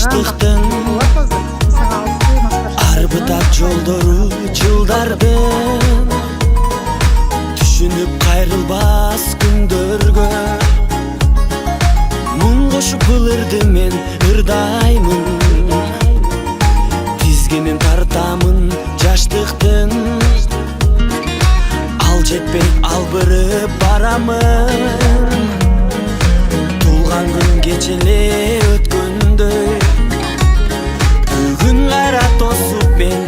жаштыктын арбытат жолдору жылдардын түшүнүп кайрылбас күндөргө муң кошуп былырды мен ырдаймын тизгинин тартамын жаштыктын ал жетпей албырып барамын туулган күн кечеле өткөндөй бүгүн кайра тосуп мен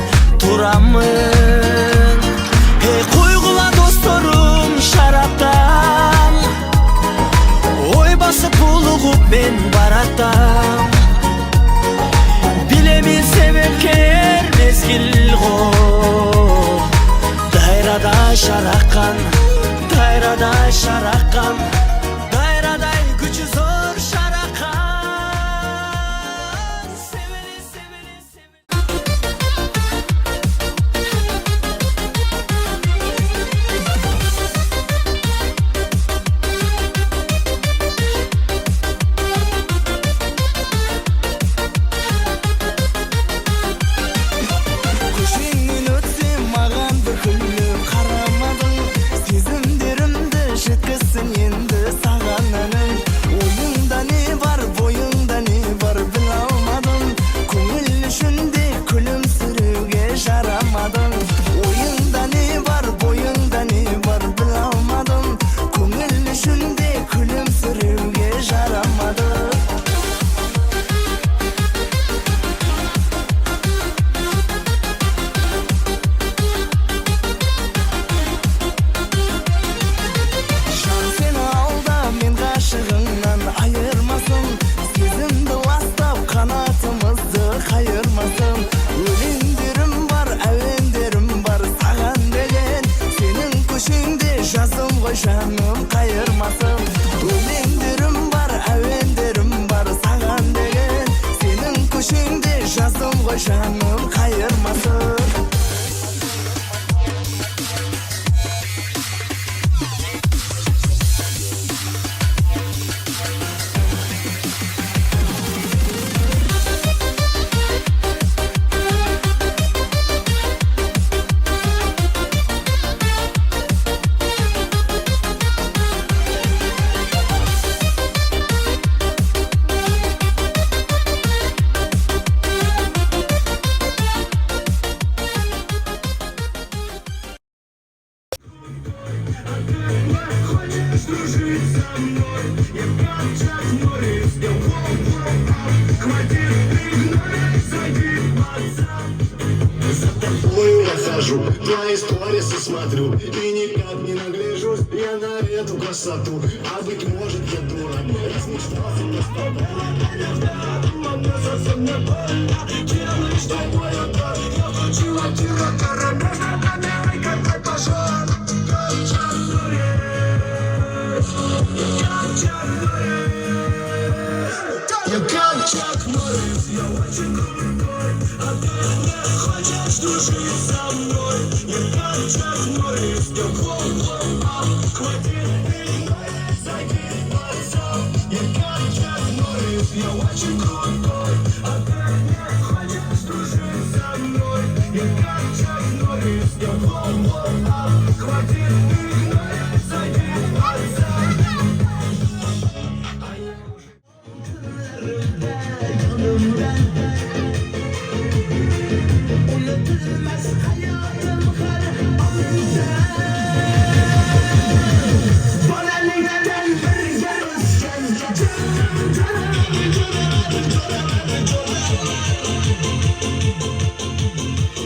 турамын койгула досторум шараптан ой басып булугуп мен баратам билемин себепкер мезгил го дайрадай шараккан дайрадай шараккан дайрадай күчү зор шараккан себели себели себели көшеңнен өтсем маған бір күліп қарамадың сезімдерімді жеткізсін енді саған әнім ойыңда не бар бойыңда не бар біле алмадым көңіл ішінде күлімсіреуге жарамадың ойыңда не бар бойыңда не бар біле алмадым көңіл ішінде күлімсіреуге жарамадың жан сені алда мен ғашығыңнан айырмасын сезімді ластап қанатымызды қайырмасын өлеңдерім бар әуендерім бар саған деген сенің көшеңде жаздым ғой жаным қайырмасын өлеңдерім бар әуендерім бар саған деген сенің көшеңде жаздым ғой жаным қайырмасын Хожу, твои сторисы смотрю и никак не нагляжусь я на эту красоту. А быть может я дурак, размечтался я с тобой. Мне совсем не больно, делаешь такое, да. Я включила тиротора между нами, какой пожар. Как Чак Норрис, как Чак Норрис. Я как Чак Норрис, я очень крутой, а ты не хочешь дружить со мной. Я как Чак Норрис, я гол-гол-ап, хватит меня, зайди в WhatsApp. Я как Чак Норрис, я очень крутой, а ты не хочешь дружить со мной. Я как Чак Норрис, я гол-гол-ап, хватит меня, зайди в WhatsApp. Unutulmaz hayatım var aklımda. Bolalikten birga o'sgan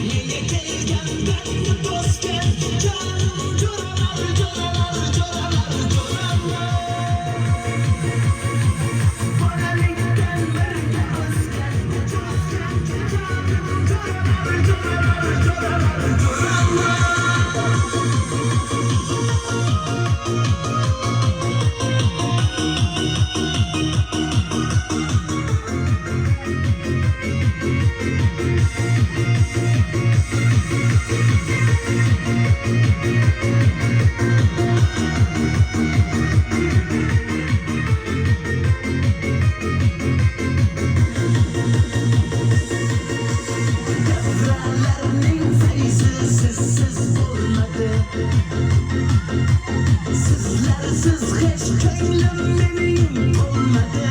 nega kelgan dardni bosgan jonim jo'ralar jo'ralar jo'ralar jo'ralar. Bolalikdan birga o'sgan sensiz hiç könglim benim olmadı.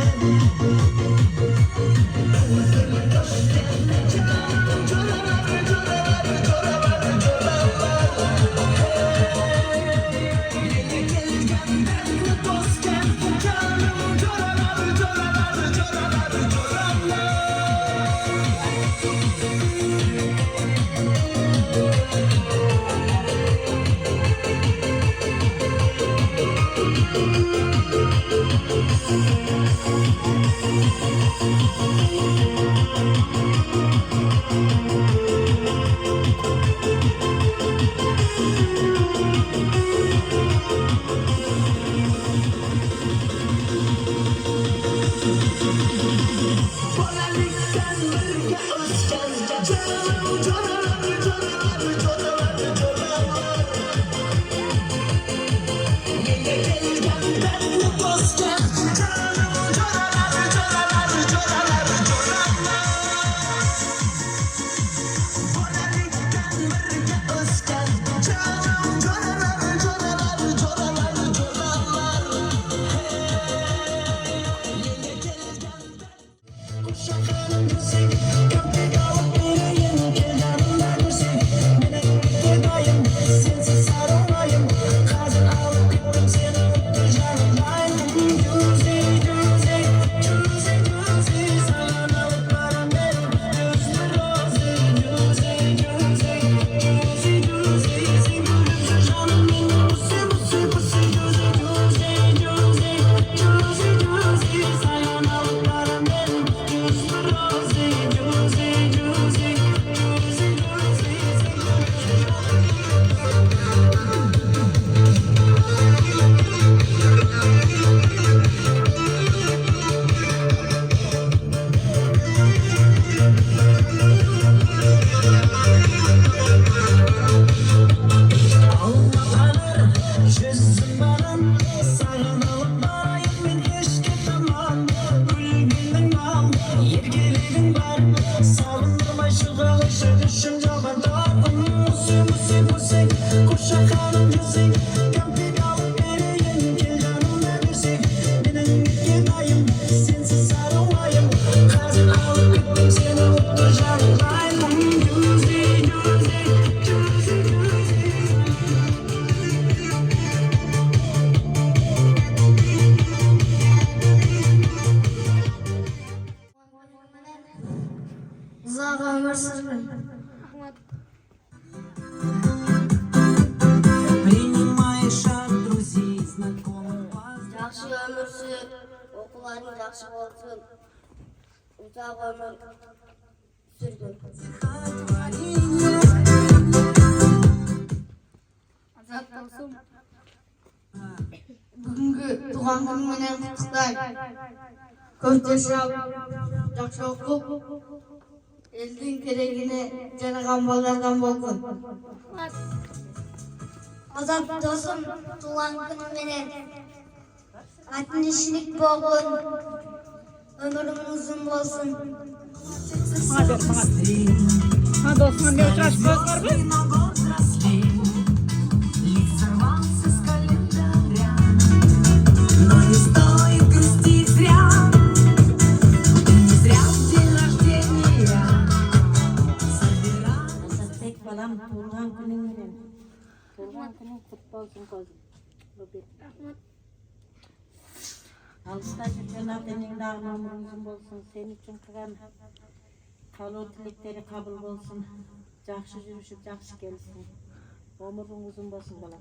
Uzoq ömür sürgün. Принимаешь от друзей, знакомых Yaxshi ömür sür, o'quvlaring yaxshi bo'lsin. Uzoq ömür sürgün. Azat bo'lsin. Bugungi tug'an kun bilan qutlayman. Ko'p yashab, yaxshi o'qib, elning keragini janagan bolalardan bo'lsin. Azat do'stim, tug'an kunim bilan atnishlik bo'lsin. Ömrüm uzun olsun. Hadi Osman Bey uçaş var mı? Лица рвался с календаря, но не стоит грустить зря. Ты не зря в день рождения собирал. Tek balam Turhan günün Turhan günün kutlu olsun kızım. Bu bir. Alışta Cenab-ı Hakk'ın dağına ömrünüzün olsun. Senin için kıran kalor dilekleri kabul olsun. Yaxşı yürüşüp yaxşı gelsin. Ömrün uzun olsun balam.